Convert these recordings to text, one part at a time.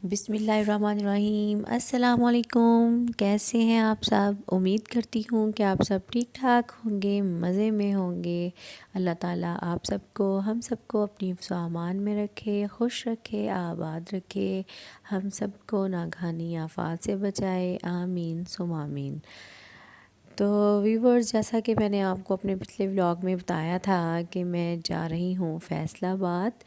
بسم اللہ الرحمن الرحیم۔ السلام علیکم، کیسے ہیں آپ سب؟ امید کرتی ہوں کہ آپ سب ٹھیک ٹھاک ہوں گے، مزے میں ہوں گے۔ اللہ تعالیٰ آپ سب کو، ہم سب کو اپنی حفظ و امان میں رکھے، خوش رکھے، آباد رکھے، ہم سب کو ناگہانی آفات سے بچائے، آمین ثم آمین۔ تو ویورز، جیسا کہ میں نے آپ کو اپنے پچھلے ولاگ میں بتایا تھا کہ میں جا رہی ہوں فیصل آباد۔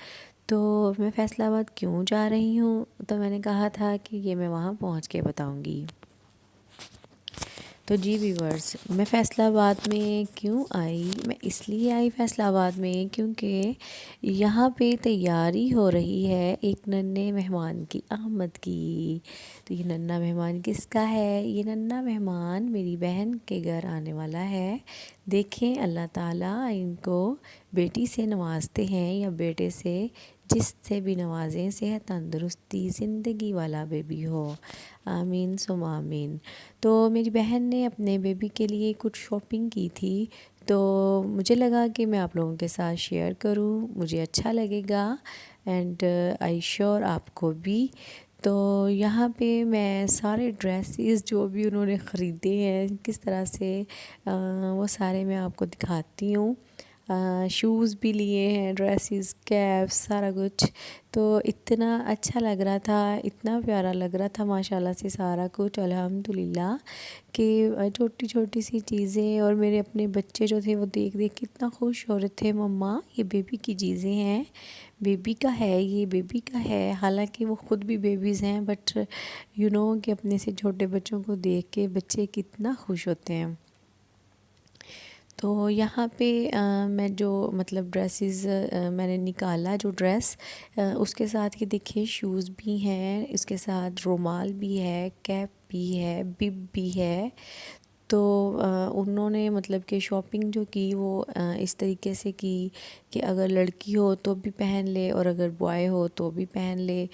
تو میں فیصل آباد کیوں جا رہی ہوں، تو میں نے کہا تھا کہ یہ میں وہاں پہنچ کے بتاؤں گی۔ تو جی ویورز، میں فیصل آباد میں کیوں آئی؟ میں اس لیے آئی فیصل آباد میں کیونکہ یہاں پہ تیاری ہو رہی ہے ایک ننھے مہمان کی آمد کی۔ تو یہ ننھا مہمان کس کا ہے؟ یہ ننھا مہمان میری بہن کے گھر آنے والا ہے۔ دیکھیں اللہ تعالیٰ ان کو بیٹی سے نوازتے ہیں یا بیٹے سے، جس سے بھی نوازیں، صحت تندرستی زندگی والا بیبی ہو، آمین ثم آمین۔ تو میری بہن نے اپنے بیبی کے لیے کچھ شاپنگ کی تھی، تو مجھے لگا کہ میں آپ لوگوں کے ساتھ شیئر کروں، مجھے اچھا لگے گا اینڈ آئی شیور آپ کو بھی۔ تو یہاں پہ میں سارے ڈریسز جو بھی انہوں نے خریدے ہیں کس طرح سے، وہ سارے میں آپ کو دکھاتی ہوں۔ شوز بھی لیے ہیں، ڈریسز، کیپس، سارا کچھ۔ تو اتنا اچھا لگ رہا تھا، اتنا پیارا لگ رہا تھا ماشاءاللہ سے سارا کچھ، الحمدللہ، کہ چھوٹی چھوٹی سی چیزیں، اور میرے اپنے بچے جو تھے وہ دیکھ دیکھ کے اتنا خوش ہو رہے تھے، مما یہ بیبی کی چیزیں ہیں، بیبی کا ہے، یہ بیبی کا ہے۔ حالانکہ وہ خود بھی بیبیز ہیں، بٹ کہ اپنے سے چھوٹے بچوں کو دیکھ کے بچے کتنا خوش ہوتے ہیں۔ تو یہاں پہ میں جو مطلب ڈریسز میں نے نکالا، جو ڈریس اس کے ساتھ یہ دیکھیں شوز بھی ہیں، اس کے ساتھ رومال بھی ہے، کیپ بھی ہے، بب بھی ہے۔ تو انہوں نے مطلب کہ شاپنگ جو کی وہ اس طریقے سے کی کہ اگر لڑکی ہو تو بھی پہن لے اور اگر بوائے ہو تو بھی پہن لے۔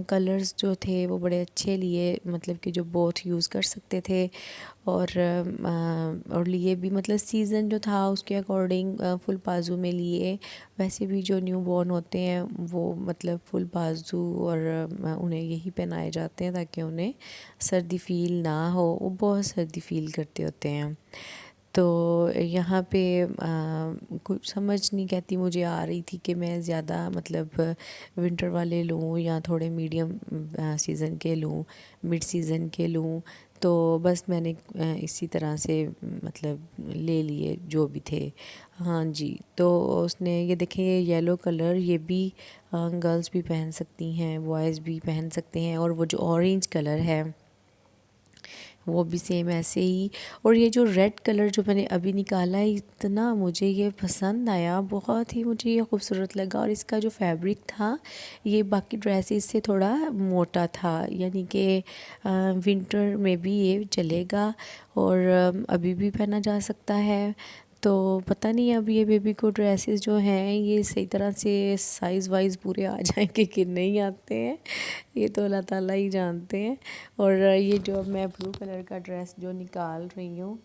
کلرز جو تھے وہ بڑے اچھے لیے، مطلب کہ جو بوتھ یوز کر سکتے تھے، اور لیے بھی مطلب سیزن جو تھا اس کے اکارڈنگ فل بازو میں لیے۔ ویسے بھی جو نیو بورن ہوتے ہیں وہ مطلب فل بازو، اور انہیں یہی پہنائے جاتے ہیں تاکہ انہیں سردی فیل نہ ہو، وہ بہت سردی فیل کرتے ہوتے ہیں۔ تو یہاں پہ کچھ سمجھ نہیں کہتی مجھے آ رہی تھی کہ میں زیادہ مطلب ونٹر والے لوں یا تھوڑے میڈیم سیزن کے لوں، مڈ سیزن کے لوں۔ تو بس میں نے اسی طرح سے مطلب لے لیے جو بھی تھے۔ ہاں جی، تو اس نے یہ دیکھیں، یہ یلو کلر یہ بھی گرلز بھی پہن سکتی ہیں، بوائز بھی پہن سکتے ہیں، اور وہ جو اورینج کلر ہے وہ بھی سیم ایسے ہی۔ اور یہ جو ریڈ کلر جو میں نے ابھی نکالا ہے، اتنا مجھے یہ پسند آیا، بہت ہی مجھے یہ خوبصورت لگا، اور اس کا جو فیبرک تھا یہ باقی ڈریسز سے تھوڑا موٹا تھا، یعنی کہ ونٹر میں بھی یہ چلے گا اور ابھی بھی پہنا جا سکتا ہے۔ تو پتہ نہیں اب یہ بیبی کو ڈریسز جو ہیں یہ صحیح طرح سے سائز وائز پورے آ جائیں گے کہ نہیں آتے ہیں، یہ تو اللہ تعالیٰ ہی جانتے ہیں۔ اور یہ جو میں بلو کلر کا ڈریس جو نکال رہی ہوں،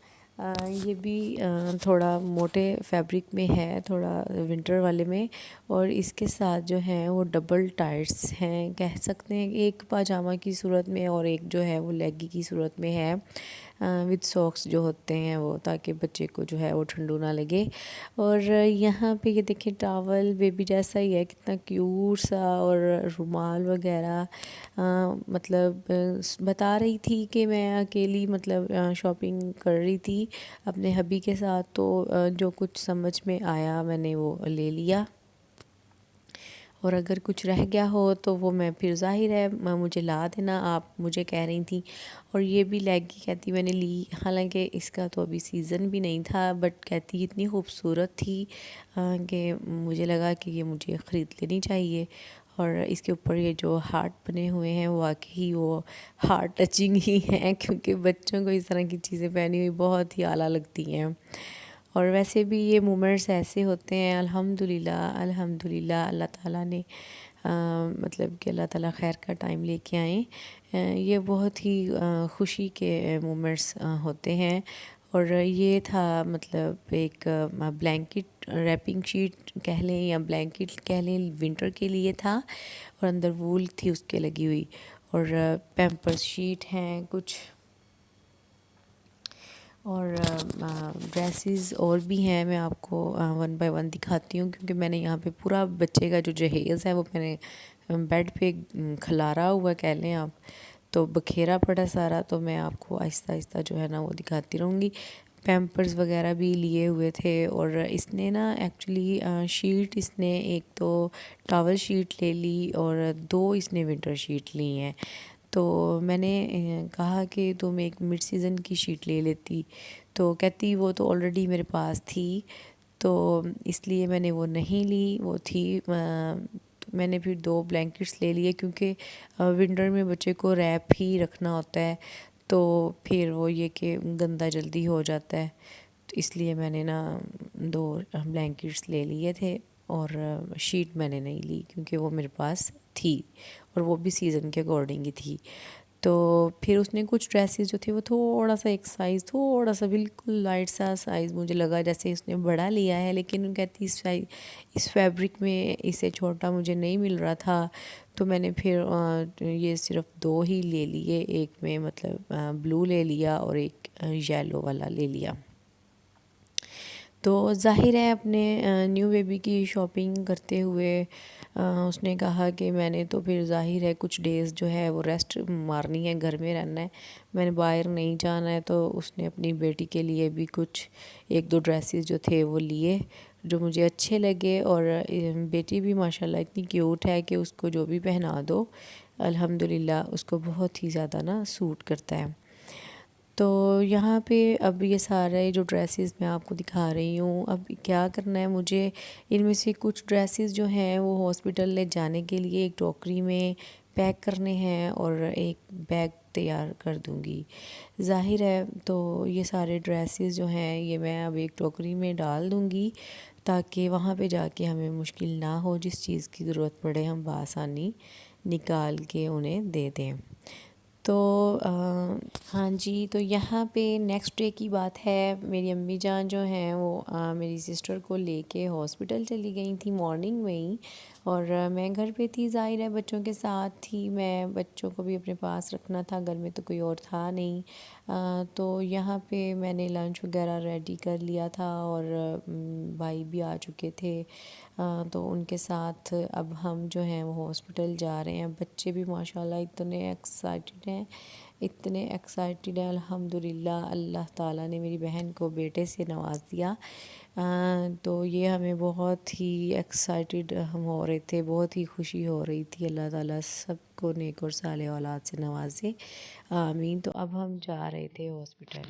یہ بھی تھوڑا موٹے فیبرک میں ہے، تھوڑا ونٹر والے میں، اور اس کے ساتھ جو ہیں وہ ڈبل ٹائٹس ہیں، کہہ سکتے ہیں ایک پاجامہ کی صورت میں اور ایک جو ہے وہ لیگی کی صورت میں ہے، وتھ ساکس جو ہوتے ہیں وہ، تاکہ بچے کو جو ہے وہ ٹھنڈو نہ لگے۔ اور یہاں پہ یہ دیکھیں ٹاول بیبی جیسا ہی ہے، کتنا کیوٹ سا، اور رومال وغیرہ۔ مطلب بتا رہی تھی کہ میں اکیلی مطلب شاپنگ کر رہی تھی اپنے ہبی کے ساتھ، تو جو کچھ سمجھ میں آیا میں نے وہ لے لیا، اور اگر کچھ رہ گیا ہو تو وہ میں پھر ظاہر ہے مجھے لا دینا، آپ مجھے کہہ رہی تھیں۔ اور یہ بھی لیگی کہتی میں نے لی، حالانکہ اس کا تو ابھی سیزن بھی نہیں تھا، بٹ کہتی اتنی خوبصورت تھی کہ مجھے لگا کہ یہ مجھے خرید لینی چاہیے۔ اور اس کے اوپر یہ جو ہارٹ بنے ہوئے ہیں واقعی وہ ہارٹ ٹچنگ ہی ہیں، کیونکہ بچوں کو اس طرح کی چیزیں پہنی ہوئی بہت ہی اعلیٰ لگتی ہیں۔ اور ویسے بھی یہ مومنٹس ایسے ہوتے ہیں، الحمدللہ الحمدللہ، اللہ تعالیٰ نے مطلب کہ اللہ تعالیٰ خیر کا ٹائم لے کے آئیں، یہ بہت ہی خوشی کے مومنٹس ہوتے ہیں۔ اور یہ تھا مطلب ایک بلینکٹ، ریپنگ شیٹ کہہ لیں یا بلینکٹ کہہ لیں، ونٹر کے لیے تھا، اور اندر وول تھی اس کے لگی ہوئی، اور پیمپرس شیٹ ہیں کچھ، اور ڈریسز اور بھی ہیں. میں آپ کو 1 بائی 1 دکھاتی ہوں، کیونکہ میں نے یہاں پہ پورا بچے کا جو جہیز ہے وہ میں نے بیڈ پہ کھلارا ہوا کہہ لیں آپ، تو بکھیرا پڑا سارا. تو میں آپ کو آہستہ آہستہ جو ہے نا وہ دکھاتی رہوں گی. پیمپرز وغیرہ بھی لیے ہوئے تھے. اور اس نے نا ایکچولی شیٹ اس نے ایک تو ٹاول شیٹ لے لی اور 2 اس نے ونٹر شیٹ لی ہیں. تو میں نے کہا کہ تم ایک مڈ سیزن کی شیٹ لے لیتی، تو کہتی وہ تو آلریڈی میرے پاس تھی، تو اس لیے میں نے وہ نہیں لی. وہ تھی میں نے پھر 2 بلینکٹس لے لیے، کیونکہ ونٹر میں بچے کو ریپ ہی رکھنا ہوتا ہے، تو پھر وہ یہ کہ گندا جلدی ہو جاتا ہے. تو اس لیے میں نے نا 2 بلینکٹس لے لیے تھے، اور شیٹ میں نے نہیں لی کیونکہ وہ میرے پاس تھی، اور وہ بھی سیزن کے اکارڈنگ ہی تھی. تو پھر اس نے کچھ ڈریسز جو تھے وہ تھوڑا سا ایک سائز تھوڑا سا بالکل لائٹ سا سائز مجھے لگا جیسے اس نے بڑا لیا ہے، لیکن کہتی اس فیبرک میں اسے چھوٹا مجھے نہیں مل رہا تھا. تو میں نے پھر یہ صرف 2 ہی لے لیے. ایک میں مطلب بلو لے لیا اور ایک یلو والا لے لیا. تو ظاہر ہے اپنے نیو بیبی کی شاپنگ کرتے ہوئے اس نے کہا کہ میں نے تو پھر ظاہر ہے کچھ ڈیز جو ہے وہ ریسٹ مارنی ہے، گھر میں رہنا ہے، میں نے باہر نہیں جانا ہے. تو اس نے اپنی بیٹی کے لیے بھی کچھ 1-2 ڈریسز جو تھے وہ لیے جو مجھے اچھے لگے. اور بیٹی بھی ماشاءاللہ اتنی کیوٹ ہے کہ اس کو جو بھی پہنا دو الحمدللہ اس کو بہت ہی زیادہ نا سوٹ کرتا ہے. تو یہاں پہ اب یہ سارے جو ڈریسز میں آپ کو دکھا رہی ہوں، اب کیا کرنا ہے مجھے ان میں سے کچھ ڈریسز جو ہیں وہ ہاسپٹل لے جانے کے لیے ایک ٹوکری میں پیک کرنے ہیں اور ایک بیگ تیار کر دوں گی. ظاہر ہے تو یہ سارے ڈریسز جو ہیں یہ میں اب ایک ٹوکری میں ڈال دوں گی، تاکہ وہاں پہ جا کے ہمیں مشکل نہ ہو، جس چیز کی ضرورت پڑے ہم بآسانی نکال کے انہیں دے دیں. تو ہاں جی، تو یہاں پہ نیکسٹ ڈے کی بات ہے. میری امی جان جو ہیں وہ میری سسٹر کو لے کے ہاسپٹل چلی گئی تھیں مارننگ میں ہی، اور میں گھر پہ تھی. ظاہر ہے بچوں کے ساتھ تھی میں، بچوں کو بھی اپنے پاس رکھنا تھا، گھر میں تو کوئی اور تھا نہیں. تو یہاں پہ میں نے لنچ وغیرہ ریڈی کر لیا تھا، اور بھائی بھی آ چکے تھے. تو ان کے ساتھ اب ہم جو ہیں وہ ہاسپٹل جا رہے ہیں. بچے بھی ماشاءاللہ اتنے ایکسائٹڈ ہیں، اتنے ایکسائٹڈ ہیں الحمدللہ. اللہ تعالیٰ نے میری بہن کو بیٹے سے نواز دیا. تو یہ ہمیں بہت ہی ایکسائٹڈ ہم ہو رہے تھے، بہت ہی خوشی ہو رہی تھی. اللہ تعالیٰ سب کو نیک اور صالح اولاد سے نوازے، آمین. تو اب ہم جا رہے تھے ہاسپٹل.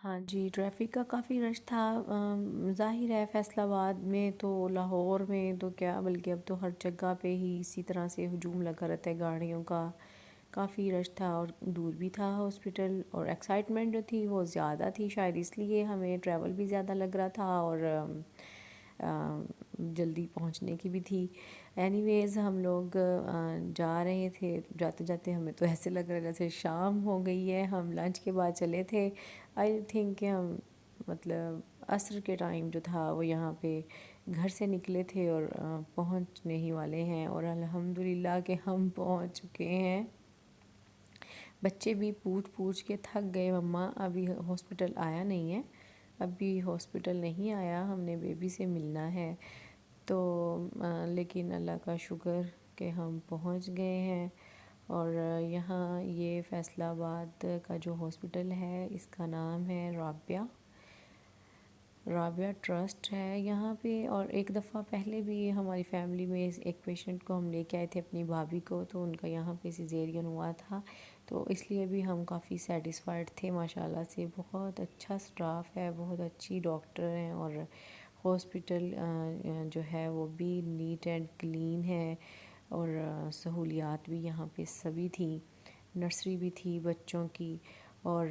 ہاں جی، ٹریفک کا کافی رش تھا. ظاہر ہے فیصل آباد میں تو، لاہور میں تو کیا بلکہ اب تو ہر جگہ پہ ہی اسی طرح سے ہجوم لگا رہتا ہے گاڑیوں کا. کافی رش تھا اور دور بھی تھا ہاسپٹل، اور ایکسائٹمنٹ جو تھی وہ زیادہ تھی، شاید اس لیے ہمیں ٹریول بھی زیادہ لگ رہا تھا. اور جلدی پہنچنے کی بھی تھی. اینی ویز ہم لوگ جا رہے تھے، جاتے جاتے ہمیں تو ایسے لگ رہا جیسے شام ہو گئی ہے. ہم لنچ کے بعد چلے تھے. آئی تھنک کہ ہم مطلب عصر کے ٹائم جو تھا وہ یہاں پہ گھر سے نکلے تھے اور پہنچنے ہی والے ہیں، اور الحمدللہ کہ ہم پہنچ چکے ہیں. بچے بھی پوچھ کے تھک گئے، مما ابھی ہاسپٹل آیا نہیں ہے، ابھی ہاسپٹل نہیں آیا، ہم نے بیبی سے ملنا ہے. تو لیکن اللہ کا شکر کہ ہم پہنچ گئے ہیں. اور یہاں یہ فیصل آباد کا جو ہاسپٹل ہے اس کا نام ہے رابعہ ٹرسٹ ہے یہاں پہ. اور ایک دفعہ پہلے بھی ہماری فیملی میں ایک پیشنٹ کو ہم لے کے آئے تھے، اپنی بھابھی کو، تو ان کا یہاں پہ سیزیرین ہوا تھا، تو اس لیے بھی ہم کافی سیٹسفائیڈ تھے. ماشاءاللہ سے بہت اچھا سٹاف ہے، بہت اچھی ڈاکٹر ہیں، اور ہاسپٹل جو ہے وہ بھی نیٹ اینڈ کلین ہے، اور سہولیات بھی یہاں پہ سبھی تھیں. نرسری بھی تھی بچوں کی، اور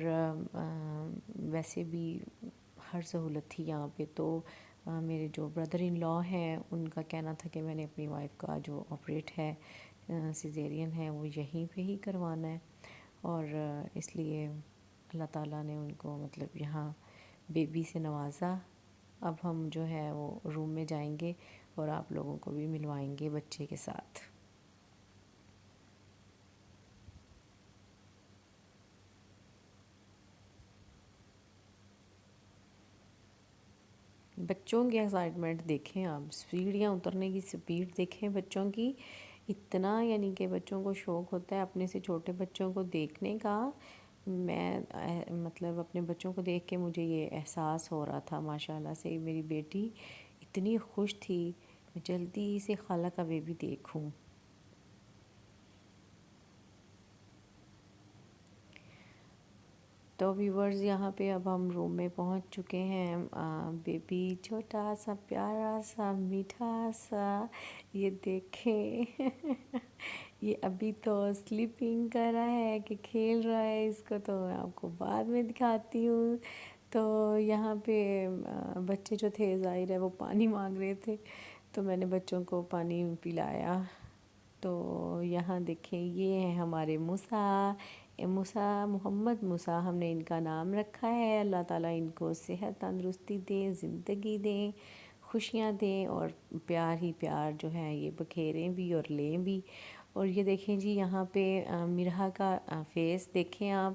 ویسے بھی ہر سہولت تھی یہاں پہ. تو میرے جو بردر ان لا ہیں ان کا کہنا تھا کہ میں نے اپنی وائف کا جو آپریٹ ہے سیزیرین ہے وہ یہیں پہ ہی کروانا ہے، اور اس لیے اللہ تعالیٰ نے ان کو مطلب یہاں بیبی سے نوازا. اب ہم جو ہے وہ روم میں جائیں گے اور آپ لوگوں کو بھی ملوائیں گے بچے کے ساتھ. بچوں کی ایکسائٹمنٹ دیکھیں آپ، سیڑھیاں اترنے کی سپیڈ دیکھیں بچوں کی، اتنا یعنی کہ بچوں کو شوق ہوتا ہے اپنے سے چھوٹے بچوں کو دیکھنے کا. میں مطلب اپنے بچوں کو دیکھ کے مجھے یہ احساس ہو رہا تھا. ماشاءاللہ سے میری بیٹی اتنی خوش تھی، میں جلدی سے خالہ کا بیبی دیکھوں. تو ویورز یہاں پہ اب ہم روم میں پہنچ چکے ہیں. بیبی چھوٹا سا پیارا سا میٹھا سا، یہ دیکھیں یہ ابھی تو سلیپنگ کر رہا ہے کہ کھیل رہا ہے، اس کو تو میں آپ کو بعد میں دکھاتی ہوں. تو یہاں پہ بچے جو تھے ظاہر ہے وہ پانی مانگ رہے تھے، تو میں نے بچوں کو پانی پلایا. تو یہاں دیکھیں یہ ہیں ہمارے موسیٰ محمد موسیٰ ہم نے ان کا نام رکھا ہے. اللہ تعالیٰ ان کو صحت تندرستی دیں، زندگی دیں، خوشیاں دیں، اور پیار ہی پیار جو ہے یہ بکھیریں بھی اور لیں بھی. اور یہ دیکھیں جی یہاں پہ مرحا کا فیس دیکھیں آپ،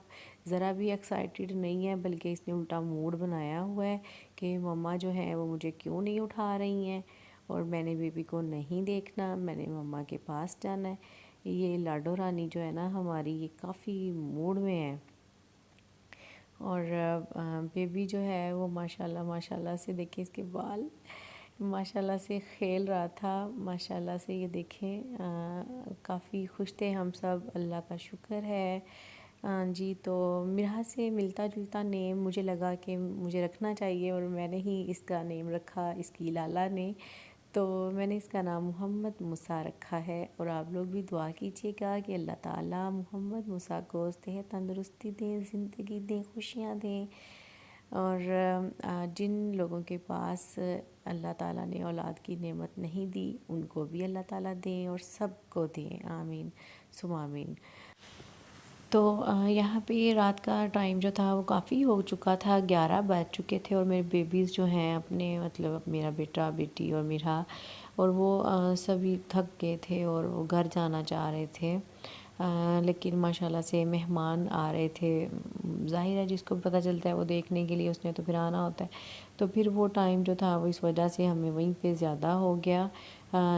ذرا بھی ایکسائٹیڈ نہیں ہے، بلکہ اس نے الٹا موڈ بنایا ہوا ہے کہ مما جو ہیں وہ مجھے کیوں نہیں اٹھا رہی ہیں، اور میں نے بیبی کو نہیں دیکھنا، میں نے مما کے پاس جانا ہے. یہ لاڈو رانی جو ہے نا ہماری، یہ کافی موڈ میں ہے. اور بیبی جو ہے وہ ماشاءاللہ سے دیکھیں اس کے بال ماشاءاللہ سے کھیل رہا تھا. ماشاءاللہ سے یہ دیکھیں کافی خوش تھے ہم سب، اللہ کا شکر ہے. جی تو مرحا سے ملتا جلتا نیم مجھے لگا کہ مجھے رکھنا چاہیے، اور میں نے ہی اس کا نیم رکھا اس کی لالا نے. تو میں نے اس کا نام محمد موسیٰ رکھا ہے. اور آپ لوگ بھی دعا کیجیے گا کہ اللہ تعالیٰ محمد موسیٰ کو صحت تندرستی دیں، زندگی دیں، خوشیاں دیں. اور جن لوگوں کے پاس اللہ تعالیٰ نے اولاد کی نعمت نہیں دی ان کو بھی اللہ تعالیٰ دیں، اور سب کو دیں، آمین ثم آمین. تو یہاں پہ رات کا ٹائم جو تھا وہ کافی ہو چکا تھا، 11 بج چکے تھے. اور میرے بیبیز جو ہیں اپنے مطلب میرا بیٹا بیٹی اور میرا، اور وہ سبھی تھک گئے تھے اور وہ گھر جانا چاہ رہے تھے. لیکن ماشاءاللہ سے مہمان آ رہے تھے، ظاہر ہے جس کو پتہ چلتا ہے وہ دیکھنے کے لیے اس نے تو پھر آنا ہوتا ہے. تو پھر وہ ٹائم جو تھا وہ اس وجہ سے ہمیں وہیں پہ زیادہ ہو گیا.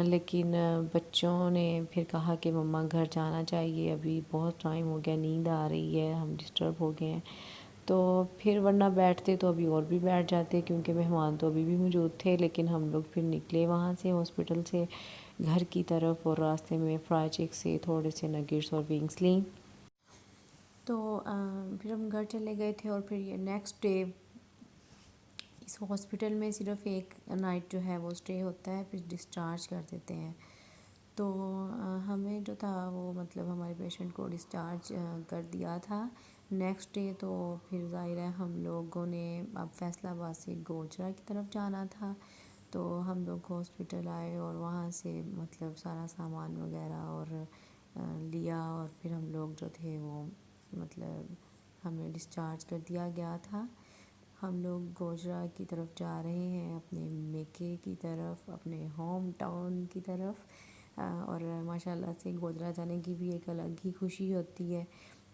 لیکن بچوں نے پھر کہا کہ مما گھر جانا چاہیے، ابھی بہت ٹائم ہو گیا، نیند آ رہی ہے، ہم ڈسٹرب ہو گئے ہیں. تو پھر ورنہ بیٹھتے تو ابھی اور بھی بیٹھ جاتے کیونکہ مہمان تو ابھی بھی موجود تھے. لیکن ہم لوگ پھر نکلے وہاں سے ہاسپٹل سے گھر کی طرف، اور راستے میں فرائی چک سے تھوڑے سے نگیٹس اور ونگس لیں. تو پھر ہم گھر چلے گئے تھے. اور پھر یہ نیکسٹ ڈے اس ہاسپٹل میں صرف ایک نائٹ جو ہے وہ اسٹے ہوتا ہے، پھر ڈسچارج کر دیتے ہیں. تو ہمیں جو تھا وہ مطلب ہمارے پیشنٹ کو ڈسچارج کر دیا تھا نیکسٹ ڈے. تو پھر ظاہر ہے ہم لوگوں نے اب فیصل آباد سے گوجرا کی طرف جانا تھا. تو ہم لوگ ہاسپٹل آئے اور وہاں سے مطلب سارا سامان وغیرہ اور لیا، اور پھر ہم لوگ جو تھے وہ مطلب ہمیں ڈسچارج کر دیا گیا تھا۔ ہم لوگ گوجرا کی طرف جا رہے ہیں، اپنے میکے کی طرف، اپنے ہوم ٹاؤن کی طرف، اور ماشاءاللہ سے گوجرا جانے کی بھی ایک الگ ہی خوشی ہوتی ہے۔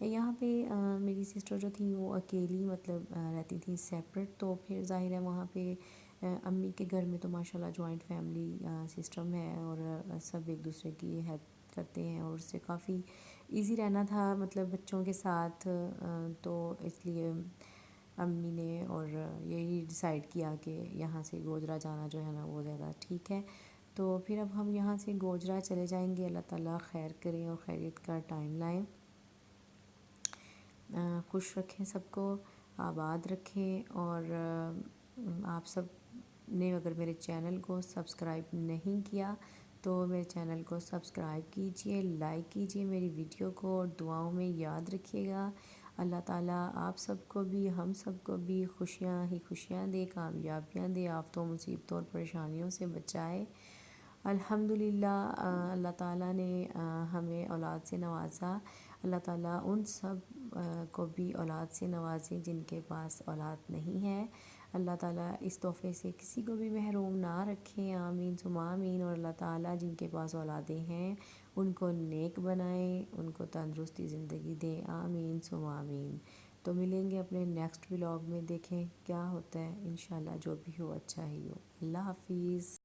یہاں پہ میری سسٹر جو تھیں وہ اکیلی مطلب رہتی تھیں سیپریٹ، تو پھر ظاہر ہے وہاں پہ امی کے گھر میں تو ماشاءاللہ جوائنٹ فیملی سسٹم ہے، اور سب ایک دوسرے کی ہیلپ کرتے ہیں، اور اس سے کافی ایزی رہنا تھا مطلب بچوں کے ساتھ، تو اس لیے امی نے اور یہی ڈیسائیڈ کیا کہ یہاں سے گوجرا جانا جو ہے نا وہ زیادہ ٹھیک ہے۔ تو پھر اب ہم یہاں سے گوجرا چلے جائیں گے۔ اللہ تعالیٰ خیر کریں اور خیریت کا ٹائم لائیں، خوش رکھیں سب کو، آباد رکھیں، اور آپ سب نے اگر میرے چینل کو سبسکرائب نہیں کیا تو میرے چینل کو سبسکرائب کیجئے، لائک کیجئے میری ویڈیو کو، اور دعاؤں میں یاد رکھیے گا۔ اللہ تعالیٰ آپ سب کو بھی ہم سب کو بھی خوشیاں ہی خوشیاں دے، کامیابیاں دے، آفتوں مصیبتوں اور پریشانیوں سے بچائے۔ الحمدللہ اللہ تعالیٰ نے ہمیں اولاد سے نوازا۔ اللہ تعالیٰ ان سب کو بھی اولاد سے نوازے جن کے پاس اولاد نہیں ہے۔ اللہ تعالیٰ اس تحفے سے کسی کو بھی محروم نہ رکھیں، آمین ثم آمین۔ اور اللہ تعالیٰ جن کے پاس اولادیں ہیں ان کو نیک بنائیں، ان کو تندرستی زندگی دیں، آمین ثم آمین۔ تو ملیں گے اپنے نیکسٹ ولاگ میں، دیکھیں کیا ہوتا ہے، انشاءاللہ جو بھی ہو اچھا ہی ہو۔ اللہ حافظ۔